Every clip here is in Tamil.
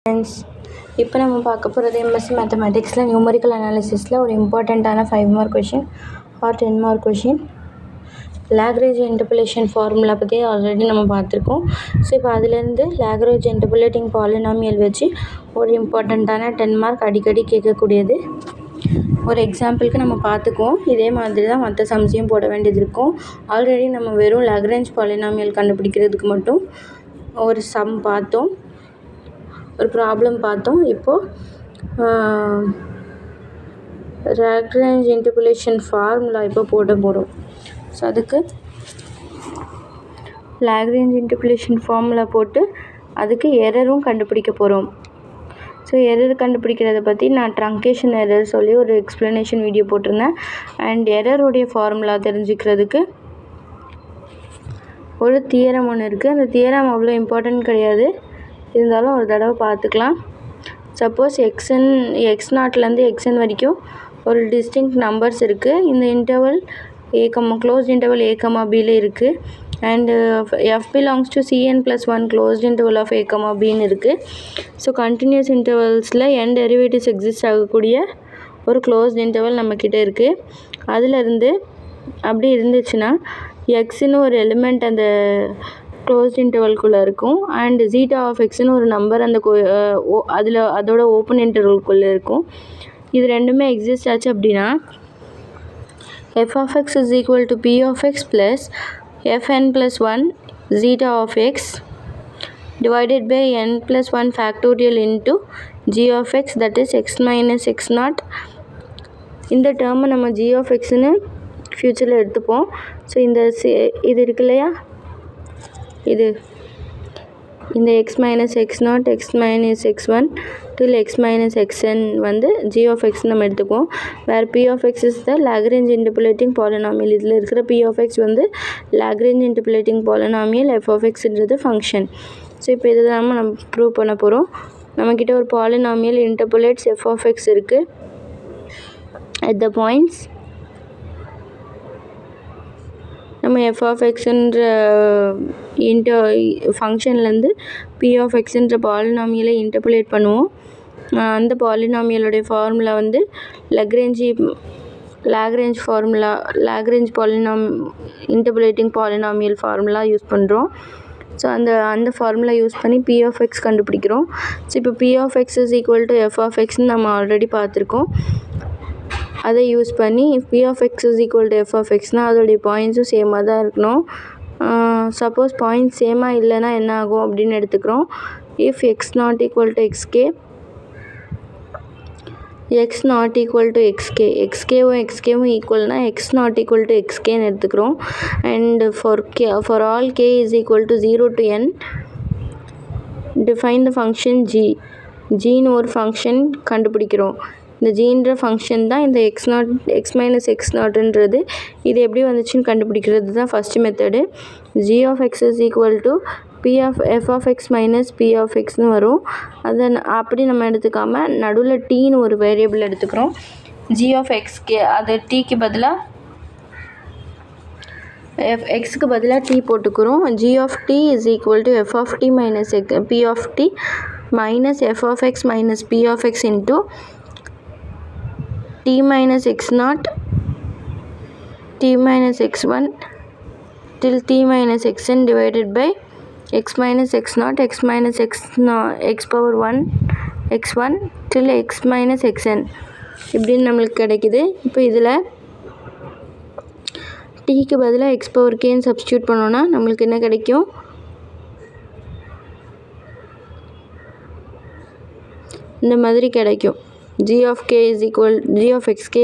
ஃப்ரெண்ட்ஸ், இப்போ நம்ம பார்க்க போகிறது எம்எஸ்சி மேத்தமேட்டிக்ஸில் நியூமரிக்கல் அனாலிசிஸில் ஒரு இம்பார்ட்டண்ட்டான 5 mark question or 10 mark question. Lagrange interpolation formula பற்றி ஆல்ரெடி நம்ம பார்த்துருக்கோம். ஸோ இப்போ அதுலேருந்து லாக்ரேஞ்ச் இன்டர்போலேட்டிங் பாலினாமியல் வச்சு ஒரு இம்பார்ட்டண்ட்டான 10 மார்க் அடிக்கடி கேட்கக்கூடியது. ஒரு எக்ஸாம்பிளுக்கு நம்ம பார்த்துக்குவோம். இதே மாதிரி தான் மற்ற சம்ஸையும் போட வேண்டியது இருக்கும். ஆல்ரெடி நம்ம வெறும் லாக்ரேஞ்ச் பாலினாமியல் கண்டுபிடிக்கிறதுக்கு மட்டும் ஒரு சம் பார்த்தோம், ஒரு ப்ராப்ளம் பார்த்தோம். இப்போது லாக்ரேஞ்ச் இன்டர்போலேஷன் ஃபார்முலா இப்போ போட போகிறோம். ஸோ அதுக்கு லாக்ரேஞ்ச் இன்டர்போலேஷன் ஃபார்முலா போட்டு அதுக்கு எரரும் கண்டுபிடிக்க போகிறோம். ஸோ எரர் கண்டுபிடிக்கிறத பற்றி நான் ட்ரங்கேஷன் எரர் சொல்லி ஒரு எக்ஸ்ப்ளனேஷன் வீடியோ போட்டிருந்தேன். அண்ட் எரருடைய ஃபார்முலா தெரிஞ்சுக்கிறதுக்கு ஒரு தியரம் ஒன்று இருக்குது. அந்த தியரம் அவ்வளோ இம்பார்ட்டன்ட் கிடையாது, இருந்தாலும் ஒரு தடவை பார்த்துக்கலாம். சப்போஸ் எக்ஸ் நாட்லேருந்து எக்ஸ்என் வரைக்கும் ஒரு டிஸ்டிங்க்ட் நம்பர்ஸ் இருக்குது. இந்த இன்டர்வல் க்ளோஸ்ட் இன்டர்வல் a,bல இருக்குது. And f belongs to cn+1 closed interval of a,bன்னு இருக்குது. ஸோ கண்டினியூஸ் இன்டர்வல்ஸில் n டெரிவேட்டிவ்ஸ் எக்ஸிஸ்ட் ஆகக்கூடிய ஒரு க்ளோஸ்ட் இன்டர்வல் நம்மக்கிட்ட இருக்குது. அதிலிருந்து அப்படி இருந்துச்சுன்னா எக்ஸ்ன்னு ஒரு எலிமெண்ட் அந்த க்ளோஸ்ட் இன்டர்வல்குள்ளே இருக்கும். அண்ட் ஜீட்டா ஆஃப் எக்ஸ்ன்னு ஒரு நம்பர் அந்த அதோட ஓப்பன் இன்டர்வல்குள்ளே இருக்கும். இது ரெண்டுமே எக்ஸிஸ்ட் ஆச்சு அப்படின்னா f of x is equal to p of x plus fn+1 zeta of x divided by n+1 factorial into g of x, that is x minus x naught. இந்த டேர்மை நம்ம g of xன்னு ஃப்யூச்சரில் எடுத்துப்போம். ஸோ இது இருக்கு இல்லையா, இந்த x minus x naught, x minus x1 till x minus xn வந்து g of x நம்ம எடுத்துக்குவோம். வேறு p of x is the Lagrange interpolating polynomial. இதில் இருக்கிற p of x வந்து Lagrange interpolating polynomial, f of xன்றது ஃபங்க்ஷன். ஸோ இப்போ இதை நம்ம ப்ரூவ் பண்ண போகிறோம். நம்மக்கிட்ட ஒரு polynomial interpolates f of x இருக்குது. at the points நம்ம f of xன்ற ஃபங்க்ஷன்லேருந்து p of xன்ற பாலினாமியலை இன்டர்போலேட் பண்ணுவோம். அந்த பாலினாமியலுடைய ஃபார்முலா வந்து Lagrange formula, Lagrange interpolating polynomial formula use பண்ணுறோம். ஸோ அந்த ஃபார்முலா யூஸ் பண்ணி p of x கண்டுபிடிக்கிறோம். ஸோ இப்போ p of x is equal to f of xன்னு நம்ம ஆல்ரெடி பார்த்துருக்கோம். அதை யூஸ் பண்ணி p of x is equal to f of xனால் அதோடைய பாயிண்ட்ஸும் சேமாக தான் இருக்கணும். சப்போஸ் பாயிண்ட்ஸ் சேமாக இல்லைன்னா என்ன ஆகும் அப்படின்னு எடுத்துக்கிறோம். If x not equal to xk, x not equal to xk, xkவும் ஈக்குவல்னால் x not equal to xkன்னு எடுத்துக்கிறோம். And for all k is equal to 0 to n, define the function g. gன்னு ஒரு ஃபங்க்ஷன் கண்டுபிடிக்கிறோம். இந்த ஜீன்ற ஃபங்க்ஷன் தான் இந்த x minus x நாட்ன்றது. இது எப்படி வந்துச்சுன்னு கண்டுபிடிக்கிறது தான் first method. g of x is equal to f of x minus p of xன்னு வரும். அதை அப்படி நம்ம எடுத்துக்காமல் நடுவில் tன்னு ஒரு வேரியபிள் எடுத்துக்கிறோம். g of xk, அது tக்கு பதிலாக xக்கு பதிலாக t போட்டுக்கிறோம். g of t is equal to f of t minus p of t minus f of x minus p of x into t minus x naught, t minus x1 till t minus xn divided by x minus x naught, x minus x power 1 x1 till x minus xn இப்படின்னு நம்மளுக்கு கிடைக்குது. இப்போ இதில் tக்கு பதிலாக x power kன்னு சப்ஸ்டியூட் பண்ணோன்னா நம்மளுக்கு என்ன கிடைக்கும், இந்த மாதிரி கிடைக்கும். g of xk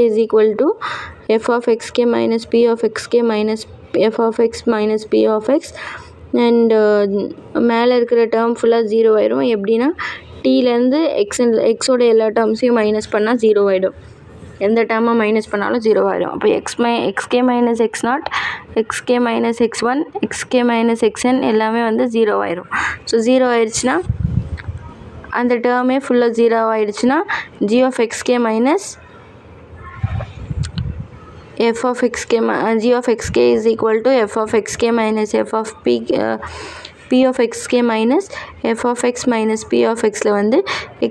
is equal to f of xk minus p of xk minus f of x minus p of x. And மேலே இருக்கிற டேர்ம் ஃபுல்லாக 0 ஆயிடும். எப்படின்னா டீலேருந்து எக்ஸோட எல்லா டேர்ம்ஸையும் மைனஸ் பண்ணால் 0 ஆகிடும். எந்த டேர்மை மைனஸ் பண்ணாலும் 0 ஆகிடும். அப்போ xk minus x naught, xk minus x1, xk minus xn எல்லாமே வந்து 0 ஆயிடும். ஸோ 0 ஆயிடுச்சுன்னா அந்த டேர்மே ஃபுல்லாக 0 ஆகிடுச்சுன்னா g of xk minus f of xk, g of xk is equal to f of xk minus f of p of xk minus f of x minus p of xல வந்து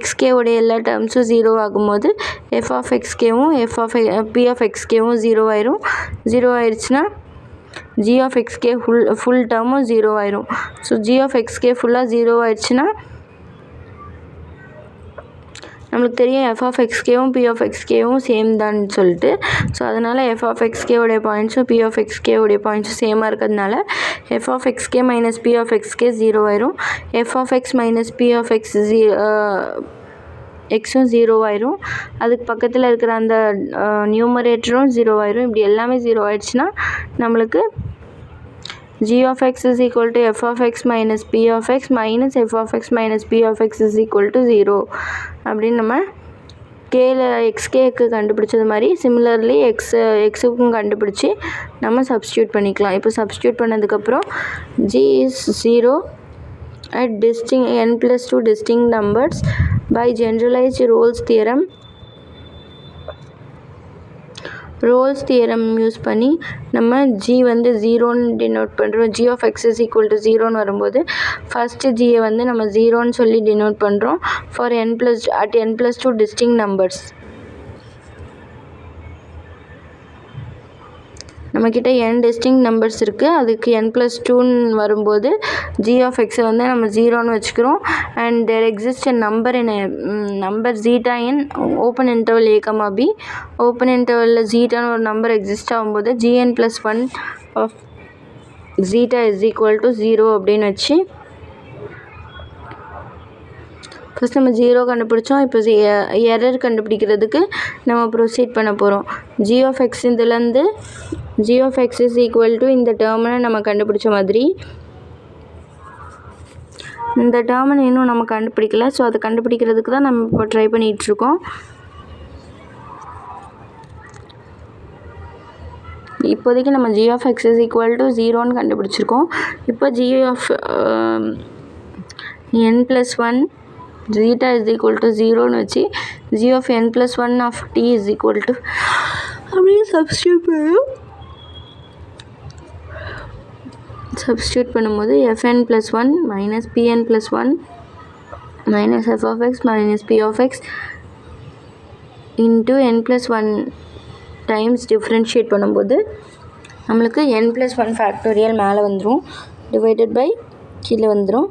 xk உடைய எல்லா டேர்ம்ஸும் 0 ஆகும்போது f of xkவும் p of xkவும் 0 ஆயிரும். 0 ஆயிடுச்சுன்னா g of xk ஃபுல் டேர்மும் 0 ஆயிரும். ஸோ g of xk ஃபுல்லாக 0 ஆயிடுச்சுன்னா நம்மளுக்கு தெரியும் f of xkவும் p of xkவும் சேம் தான் சொல்லிட்டு. ஸோ அதனால் f of xk உடைய பாயிண்ட்ஸும் p of xk உடைய பாயிண்ட்ஸும் சேமாக இருக்கிறதுனால f of xk minus p of xk 0 ஆயிரும். f of x minus p of x எக்ஸும் 0 ஆயிரும். அதுக்கு பக்கத்தில் இருக்கிற அந்த நியூமரேட்டரும் 0 ஆயிரும். இப்படி எல்லாமே 0 ஆயிடுச்சுன்னா நம்மளுக்கு g of x is equal to f of x minus p of x minus f of x minus p of x is equal to 0 அப்படின்னு நம்ம கேல xkக்கு கண்டுபிடிச்சது மாதிரி சிமிலர்லி எக்ஸுக்கும் கண்டுபிடிச்சி நம்ம சப்ஸ்டியூட் பண்ணிக்கலாம். இப்போ சப்ஸ்டியூட் பண்ணதுக்கப்புறம் g is 0 at n plus 2 distinct numbers by generalized Rolle's theorem use பண்ணி நம்ம g வந்து 0ன்னு டினோட் பண்ணுறோம். g of x is equal to 0ன்னு வரும்போது ஃபஸ்ட்டு gயை வந்து நம்ம 0ன்னு சொல்லி டினோட் பண்ணுறோம் for at n plus 2 distinct numbers. நம்மக்கிட்ட n டிஸ்டிங்க் நம்பர்ஸ் இருக்குது. அதுக்கு n plus 2ன்னு வரும்போது g of x வந்து நம்ம 0ன்னு வச்சுக்கிறோம். And there exist number zeta in open interval a, b. Open இன்டர்வலில் ஜீட்டான்னு ஒரு நம்பர் எக்ஸிஸ்ட் ஆகும்போது gn plus 1 of zeta is equal to 0 அப்படின்னு வச்சு ஃபஸ்ட் நம்ம 0 கண்டுபிடிச்சோம். இப்போ எரர் கண்டுபிடிக்கிறதுக்கு நம்ம ப்ரொசீட் பண்ண போகிறோம். g of x இதுலேருந்து g of x is equal to இந்த டேர்மை நம்ம கண்டுபிடிச்ச மாதிரி இந்த டேர்மை இன்னும் நம்ம கண்டுபிடிக்கல. ஸோ அதை கண்டுபிடிக்கிறதுக்கு தான் நம்ம இப்போ ட்ரை பண்ணிகிட்ருக்கோம். இப்போதைக்கு நம்ம g of x is equal to 0ன்னு கண்டுபிடிச்சிருக்கோம். இப்போ g of n plus 1 zeta is equal to 0ன்னு வச்சு g of n plus 1 of t is equal to அப்படியே சப்ஸ்டியூட் பண்ணும்போது fn plus 1 minus pn plus 1 minus f of x minus p of x into n plus 1 times differentiate பண்ணும்போது நம்மளுக்கு n plus 1 ஃபேக்டோரியல் மேலே வந்துடும், டிவைடட் பை கீழே வந்துடும்.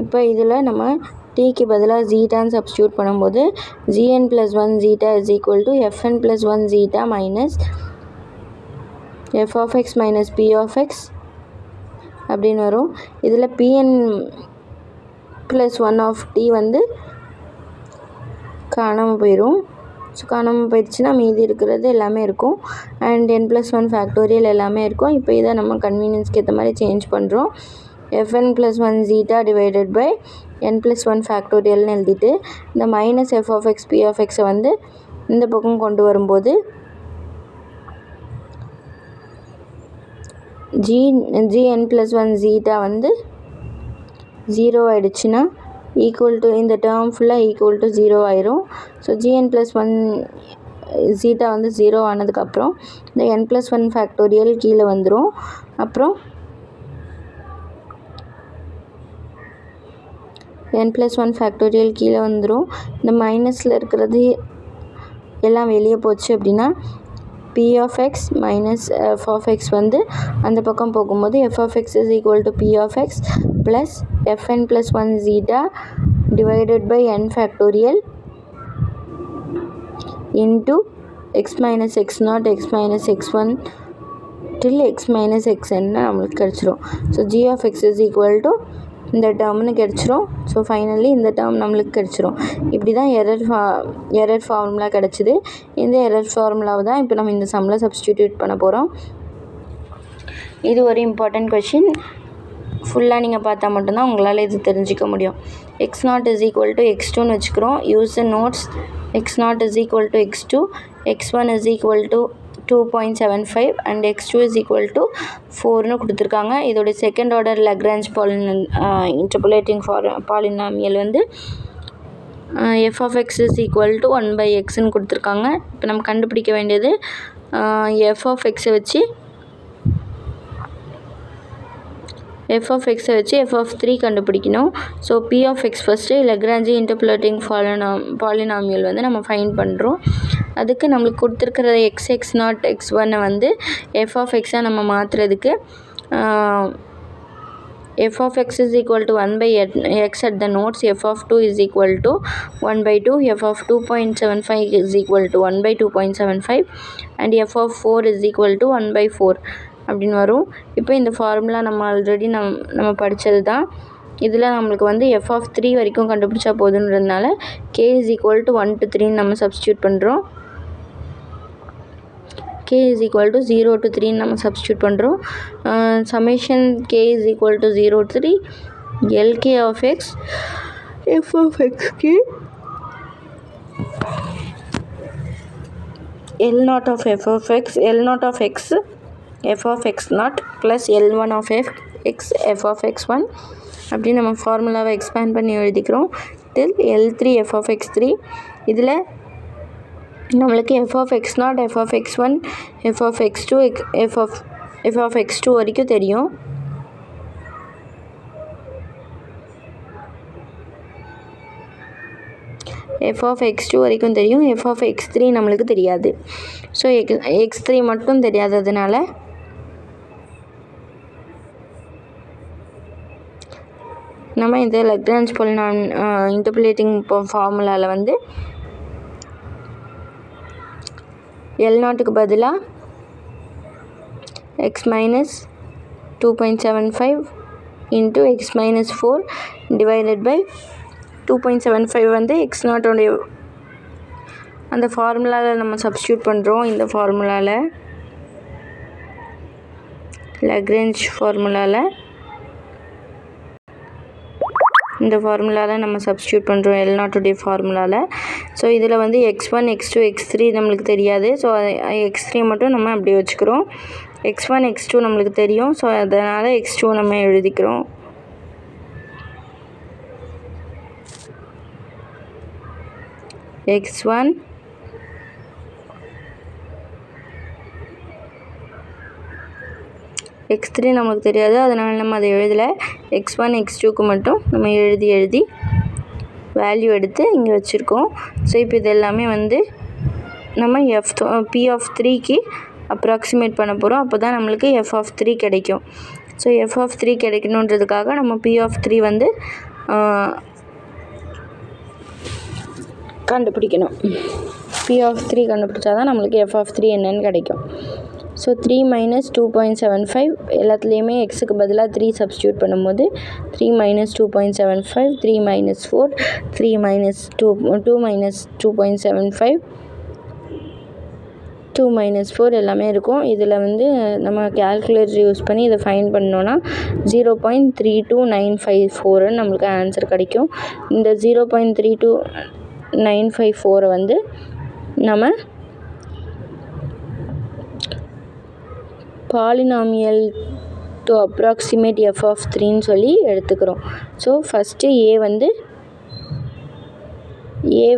இப்போ இதில் நம்ம டீக்கு பதிலாக ஜீட்டான்னு சப்ஸ்டியூட் பண்ணும்போது gn plus 1 zeta is equal to fn plus 1 zeta minus f of x minus p of x அப்படின்னு வரும். இதில் pn plus 1 of t வந்து காணாமல் போயிடும். ஸோ காணாமல் போயிடுச்சுன்னா மீதி இருக்கிறது எல்லாமே இருக்கும். அண்ட் n plus 1 ஃபேக்டோரியல் எல்லாமே இருக்கும். இப்போ இதை நம்ம கன்வீனியன்ஸ்க்கு ஏற்ற மாதிரி சேஞ்ச் பண்ணுறோம். fn plus 1 zeta divided by n plus 1 ஃபேக்டோரியல்னு எழுதிட்டு இந்த minus f of x p of x வந்து இந்த பக்கம் கொண்டு வரும்போது gn plus 1 zeta வந்து 0 ஆகிடுச்சுன்னா ஈக்குவல் டு இந்த டேர்ம் ஃபுல்லாக ஈக்குவல் டு 0 ஆயிரும். ஸோ gn plus 1 zeta வந்து 0 ஆனதுக்கப்புறம் இந்த n plus 1 ஃபேக்டோரியல் கீழே வந்துடும். அப்புறம் n plus 1 ஃபேக்டோரியல் கீழே வந்துடும். இந்த மைனஸில் இருக்கிறது எல்லாம் வெளியே போச்சு அப்படின்னா p of x minus f of x வந்து அந்த பக்கம் போகும்போது f of x is equal to p of x plus fn plus 1 zeta divided by n factorial into x minus x naught x minus x1 till x minus xn நம்மளுக்கு கிடச்சிரும். So g of x is equal to இந்த டேர்ம்னு கிடச்சிரும். ஸோ ஃபைனலி இந்த டேர்ம் நம்மளுக்கு கிடச்சிரும். இப்படி தான் எரர் ஃபார்முலா கிடச்சிது. இந்த எரர் ஃபார்முலாவை தான் இப்போ நம்ம இந்த சம்மில் சப்ஸ்டிடியூட் பண்ண போகிறோம். இது ஒரு இம்பார்ட்டன்ட் கொஷின். ஃபுல்லாக நீங்கள் பார்த்தா மட்டும்தான் உங்களால் இது தெரிஞ்சிக்க முடியும். x0 is equal to x2ன்னு வச்சுக்கிறோம். Use the notes. x0 is equal to x2, x1 is equal to 2.75 and x2 is equal to 4ன்னு கொடுத்துருக்காங்க. இதோட second order Lagrange interpolating polynomial வந்து F of X is equal to 1/xன்னு கொடுத்துருக்காங்க. இப்போ நம்ம கண்டுபிடிக்க வேண்டியது எஃப் ஆஃப் எக்ஸை வச்சு எஃப் ஆஃப் 3 கண்டுபிடிக்கணும். So P of X first Lagrange interpolating polynomial வந்து நம்ம ஃபைண்ட் பண்ணுறோம். அதுக்கு நம்மளுக்கு கொடுத்துருக்கிற x0 x1 வந்து எஃப் ஆஃப் எக்ஸாக நம்ம மாற்றுறதுக்கு f of x is equal to 1/x at the nodes, f of 2 is equal to 1/2, f of 2.75 is equal to 1/2.75 and f of 4 is equal to 1/4 அப்படின்னு வரும். இப்போ இந்த ஃபார்முலா நம்ம ஆல்ரெடி நம்ம படித்தது தான். இதில் நம்மளுக்கு வந்து f of 3 வரைக்கும் கண்டுபிடிச்சா போதுன்றதுனால k is equal to 1 to 3 நம்ம சப்ஸ்டியூட் பண்ணுறோம். k is equal to 0 to 3 நம்ம சப்ஸ்டியூட் பண்ணுறோம். summation k is equal to 0 to 3 lk of x f of x k l naught of f of x l naught of x f of x naught plus l1 of x f of x1 அப்படி நம்ம ஃபார்முலாவை எக்ஸ்பேண்ட் பண்ணி எழுதிக்கிறோம். till l3 f of x3. இதில் நம்மளுக்கு f of x0 f of x1 f of x2 f of x2 வரைக்கும் தெரியும். f of x2 வரைக்கும் தெரியும். f of x3 நம்மளுக்கு தெரியாது. ஸோ x3 மட்டும் தெரியாததுனால நம்ம இந்த லக்ராஞ்ச் இன்டர்போலேட்டிங் ஃபார்முலாவில் வந்து L0க்கு பதிலாக x minus 2.75 into x minus 4 divided by 2.75 வந்து x0 உடைய அந்த ஃபார்முலாவில் நம்ம சப்ஸ்டியூட் பண்ணுறோம். இந்த ஃபார்முலாவில் லக்ராஞ்ச் ஃபார்முலாவில் இந்த ஃபார்முலாவில் நம்ம சப்ஸ்டியூட் பண்ணுறோம் L0 உடைய ஃபார்முலாவில். ஸோ இதில் வந்து x1 x2 x3 நம்மளுக்கு தெரியாது. ஸோ x3 மட்டும் நம்ம அப்படியே வச்சுக்கிறோம். x1 x2 நம்மளுக்கு தெரியும். ஸோ அதனால் x2 நம்ம எழுதிக்கிறோம். x1 x3 நமக்கு தெரியாது, அதனால் நம்ம அதை எழுதலை. x1 x2க்கு மட்டும் நம்ம எழுதி வேல்யூ எடுத்து இங்கே வச்சுருக்கோம். ஸோ இப்போ இது எல்லாமே வந்து நம்ம p of 3க்கு அப்ராக்சிமேட் பண்ண போகிறோம். அப்போ தான் நம்மளுக்கு f of 3 கிடைக்கும். ஸோ f of 3 கிடைக்கணுன்றதுக்காக நம்ம p of 3 வந்து கண்டுபிடிக்கணும். p of 3 கண்டுபிடிச்சா தான் நம்மளுக்கு f of 3 என்னன்னு கிடைக்கும். ஸோ 3 minus 2.75 எல்லாத்துலேயுமே எக்ஸுக்கு பதிலாக 3 சப்ஸ்டியூட் பண்ணும்போது 3 minus 2.75 3 minus 4 3 minus 2 minus 2.75 2 minus 4 எல்லாமே இருக்கும். இதில் வந்து நம்ம கேல்குலேட்டர் யூஸ் பண்ணி இதை ஃபைண்ட் பண்ணோன்னா 0.32954 நம்மளுக்கு ஆன்சர் கிடைக்கும். இந்த 0.32954 வந்து நம்ம polynomial to approximate f of 3ன்னு சொல்லி எடுத்துக்கிறோம். ஸோ ஃபஸ்ட்டு a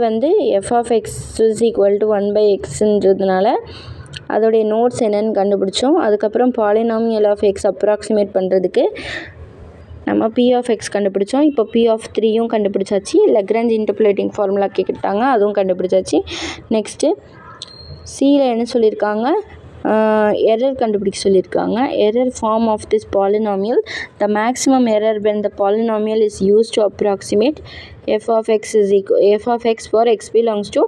வந்து f of x is equal to 1/xன்றதுனால அதோடைய நோட்ஸ் என்னன்னு கண்டுபிடிச்சோம். அதுக்கப்புறம் பாலினாமியல் ஆஃப் x அப்ராக்சிமேட் பண்ணுறதுக்கு நம்ம p of x கண்டுபிடிச்சோம். இப்போ p of 3யும் கண்டுபிடிச்சாச்சு. லக்ராஞ்ச் இன்டர்போலேட்டிங் ஃபார்முலா கேட்டாங்க, அதுவும் கண்டுபிடிச்சாச்சு. நெக்ஸ்ட்டு சியில் என்ன சொல்லியிருக்காங்க, எரர் கண்டுபிடிக்க சொல்லியிருக்காங்க. Error form of this polynomial, the maximum error when the polynomial is used to approximate f of x for x belongs to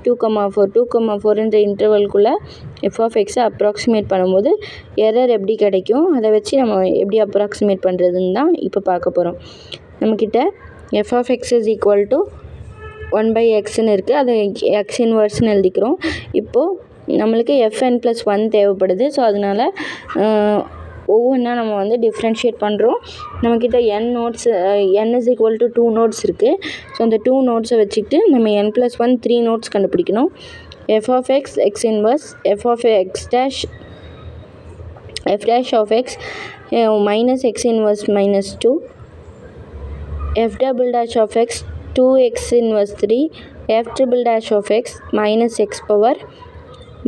2,4 இன்டர்வல்குள்ளே f of x approximate பண்ணும்போது எரர் எப்படி கிடைக்கும், அதை வச்சு நம்ம எப்படி அப்ராக்சிமேட் பண்ணுறதுன்னு தான் இப்போ பார்க்க போகிறோம். நம்மக்கிட்ட f of x is equal to 1/xன்னு இருக்குது, அதை x இன்வர்ஸ்ன்னு எழுதிக்கிறோம். இப்போது நம்மளுக்கு fn+1 தேவைப்படுது. ஸோ அதனால் ஒவ்வொன்றா நம்ம வந்து டிஃப்ரென்ஷியேட் பண்ணுறோம். நம்மக்கிட்ட n is equal to 2 notes இருக்குது. ஸோ அந்த 2 நோட்ஸை வச்சுக்கிட்டு நம்ம n+1 3 நோட்ஸ் கண்டுபிடிக்கணும். f of x x inverse f of x dash f dash of x minus x inverse minus 2 f double dash of x 2x inverse 3 f triple dash of x minus x power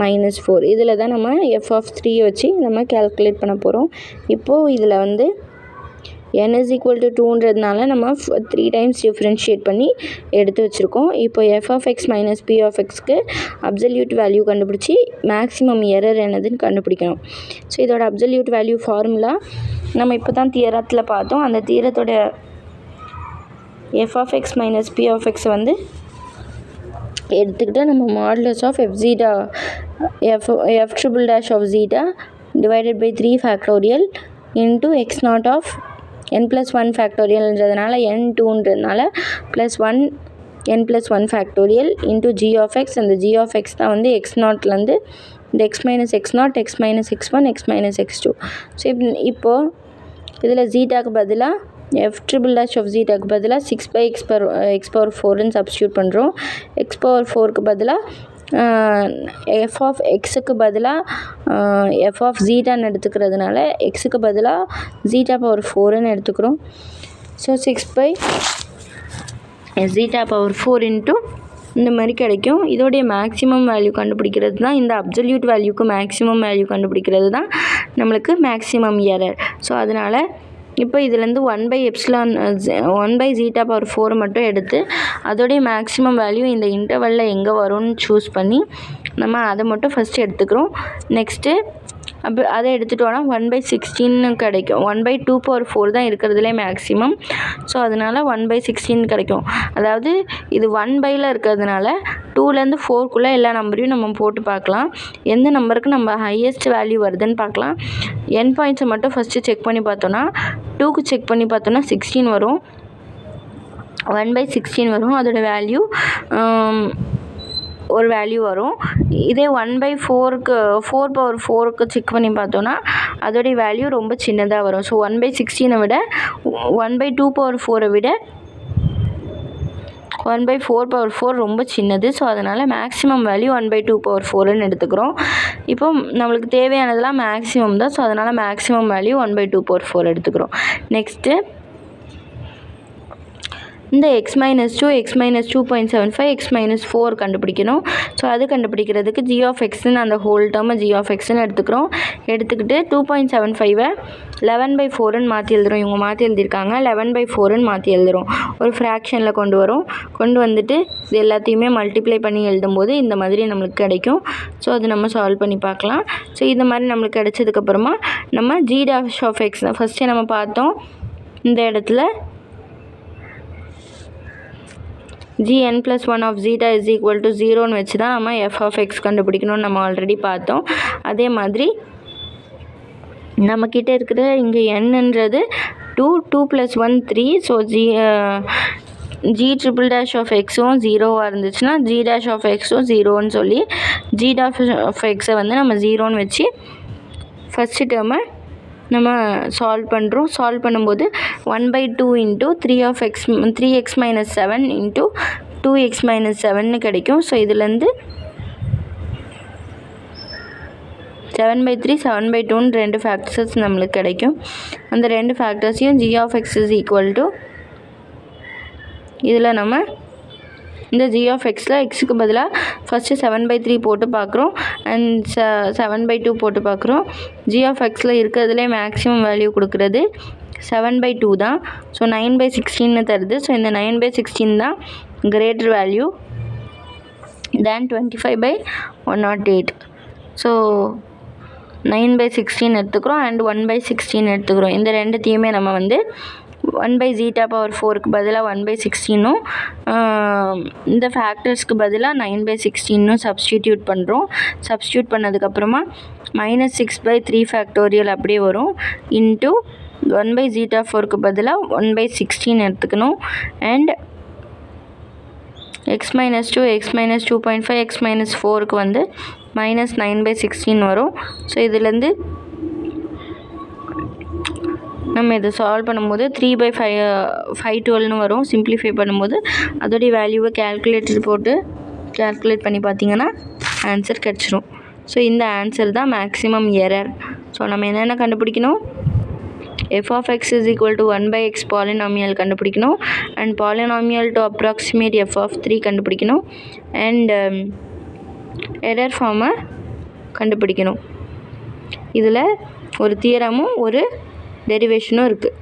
minus 4. இதில் தான் நம்ம f of 3 வச்சு நம்ம calculate பண்ண போகிறோம். இப்போது இதில் வந்து n is equal to 2ன்றதுனால நம்ம 3 times differentiate பண்ணி எடுத்து வச்சுருக்கோம். இப்போ f of x minus p of xக்கு absolute value கண்டுபிடிச்சி maximum error என்னதுன்னு கண்டுபிடிக்கணும். ஸோ இதோட absolute value ஃபார்முலா நம்ம இப்போ தான் தியரத்தில் பார்த்தோம். அந்த தியரத்தோட f of x minus p of x வந்து எடுத்துக்கிட்டு நம்ம modulus of f triple dash of zeta divided by 3 factorial into x naught of n plus 1 factorialன்றதுனால n 2ன்றதுனால plus 1 n plus 1 factorial into g of x. அந்த g of x தான் வந்து x நாட்லேருந்து இந்த x minus x naught x minus x1 x minus x2. So இப்போது இதில் ஜீட்டாக்கு பதிலாக f triple dash of zetaக்கு பதிலாக 6 by x power 4ன்னு சப்ஸ்டியூட் பண்ணுறோம். x power 4க்கு பதிலாக f of xக்கு பதிலாக f of zetaன்னு எடுத்துக்கிறதுனால xக்கு பதிலாக zeta power 4ன்னு எடுத்துக்கிறோம். So 6 by zeta power 4 into இந்த மாதிரி கிடைக்கும். இதோடைய மேக்ஸிமம் வேல்யூ கண்டுபிடிக்கிறது தான், இந்த அப்சல்யூட் வேல்யூக்கு மேக்ஸிமம் வேல்யூ கண்டுபிடிக்கிறது தான் நம்மளுக்கு மேக்ஸிமம் எரர். ஸோ அதனால் இப்போ இதுலேருந்து 1 by zeta power 4 மட்டும் எடுத்து அதோடைய மேக்ஸிமம் வேல்யூ இந்த இன்டர்வலில் எங்கே வரும்னு சூஸ் பண்ணி நம்ம அதை மட்டும் ஃபஸ்ட்டு எடுத்துக்கிறோம். நெக்ஸ்ட்டு அப்போ அதை எடுத்துகிட்டோன்னா 1 by 16 கிடைக்கும். 1 by 2 power 4 தான் இருக்கிறதுலே மேக்ஸிமம். ஸோ அதனால் 1 by 16 கிடைக்கும். அதாவது இது 1 byல இருக்கிறதுனால 2லேருந்து 4க்குள்ளே எல்லா நம்பரையும் நம்ம போட்டு பார்க்கலாம். எந்த நம்பருக்கு நம்ம ஹையஸ்ட் வேல்யூ வருதுன்னு பார்க்கலாம். என் பாயிண்ட்ஸை மட்டும் ஃபஸ்ட்டு செக் பண்ணி பார்த்தோன்னா 2க்கு செக் பண்ணி பார்த்தோன்னா 16 வரும், 1 by 16 வரும். அதோட வேல்யூ ஒரு வேல்யூ வரும். இதே 1 by 4க்கு 4 power 4க்கு செக் பண்ணி பார்த்தோன்னா அதோடைய வேல்யூ ரொம்ப சின்னதாக வரும். ஸோ 1 by 16 விட 1 by 2 power 4 விட 1 by 4 power 4 ரொம்ப சின்னது. ஸோ அதனால் மேக்ஸிமம் வேல்யூ 1 by 2 power 4ன்னு எடுத்துக்கிறோம். இப்போ நம்மளுக்கு தேவையானதெல்லாம் மேக்ஸிமம் தான். ஸோ அதனால் மேக்ஸிமம் வேல்யூ 1 by 2 power 4 எடுத்துக்கிறோம். நெக்ஸ்ட்டு இந்த x minus 2 x minus 2.75 x minus 4 கண்டுபிடிக்கணும். ஸோ அது கண்டுபிடிக்கிறதுக்கு g of xன்னு அந்த ஹோல் டேர்மை g of xன்னு எடுத்துக்கிறோம். எடுத்துக்கிட்டு 2.75 11 by 4ன்னு மாற்றி எழுதுகிறோம். இவங்க மாற்றி எழுதியிருக்காங்க 11 by 4ன்னு மாற்றி எழுதுகிறோம். ஒரு ஃப்ராக்ஷனில் கொண்டு வந்துட்டு இது எல்லாத்தையுமே மல்டிப்ளை பண்ணி எழுதும்போது இந்த மாதிரி நம்மளுக்கு கிடைக்கும். ஸோ அது நம்ம சால்வ் பண்ணி பார்க்கலாம். ஸோ இந்த மாதிரி நம்மளுக்கு கிடைச்சதுக்கப்புறமா நம்ம g dash of x ஃபஸ்ட்டே நம்ம பார்த்தோம். இந்த இடத்துல gn plus 1 of zeta is equal to 0ன்னு வச்சு தான் நம்ம f of x கண்டுபிடிக்கணும்னு நம்ம ஆல்ரெடி பார்த்தோம். அதே மாதிரி நம்மக்கிட்ட இருக்கிற இங்கே nன்றது 2 plus 1 3. So g triple dash of xவும் 0வாக இருந்துச்சுன்னா g dash of xவும் 0ன்னு சொல்லி g dash of xஐ வந்து நம்ம 0ன்னு வச்சு ஃபஸ்ட்டு டேர்மை நம்ம சால்வ் பண்ணுறோம். சால்வ் பண்ணும்போது 1 by 2 into 3x minus 7 into 2x minus 7ன்னு கிடைக்கும். ஸோ இதுலேருந்து 7 by 3 7 by 2ன்னு 2 ஃபேக்டர்ஸ் நம்மளுக்கு கிடைக்கும். அந்த 2 ஃபேக்டர்ஸையும் g of x is equal to இதில் நம்ம இந்த g of xல xக்கு பதிலாக ஃபஸ்ட்டு 7 by 3 போட்டு பார்க்குறோம் அண்ட் 7 by 2 போட்டு பார்க்குறோம். g of xல இருக்கிறதுலே மேக்ஸிமம் வேல்யூ கொடுக்குறது 7 by 2 தான். ஸோ 9 by 16ன்னு தருது. ஸோ இந்த 9 by 16 தான் greater value than 25 by 108. So 9 by 16 எடுத்துக்கிறோம் அண்ட் 1 by 16 எடுத்துக்கிறோம். இந்த ரெண்டுத்தையுமே நம்ம வந்து 1 by zeta power 4க்கு பதிலாக 1 by 16னும் இந்த ஃபேக்டர்ஸ்க்கு பதிலாக 9 by 16னும் சப்ஸ்டிடியூட் பண்ணுறோம். சப்ஸ்டியூட் பண்ணதுக்கப்புறமா -6 by 3 ஃபேக்டோரியல் அப்படியே வரும் இன்ட்டு 1 by zeta 4க்கு பதிலாக 1 by 16 எடுத்துக்கணும் and x minus 2 x minus 2.5 x minus 4க்கு வந்து -9 by 16 வரும். ஸோ இதுலேருந்து நம்ம இதை சால்வ் பண்ணும்போது 3 by 512ன்னு வரும். சிம்ப்ளிஃபை பண்ணும்போது அதோடைய வேல்யூவை கேல்குலேட்டர் போட்டு கேல்குலேட் பண்ணி பார்த்தீங்கன்னா ஆன்சர் கிடச்சிரும். ஸோ இந்த ஆன்சர் தான் மேக்ஸிமம் எரர். ஸோ நம்ம என்னென்ன கண்டுபிடிக்கணும், F of X is equal to 1/x polynomial கண்டுபிடிக்கணும். And polynomial to approximate F of 3 கண்டுபிடிக்கணும். அண்ட் எரர் ஃபார்மை கண்டுபிடிக்கணும். இதில் ஒரு தியரமும் ஒரு டெரிவேஷனும் இருக்குது.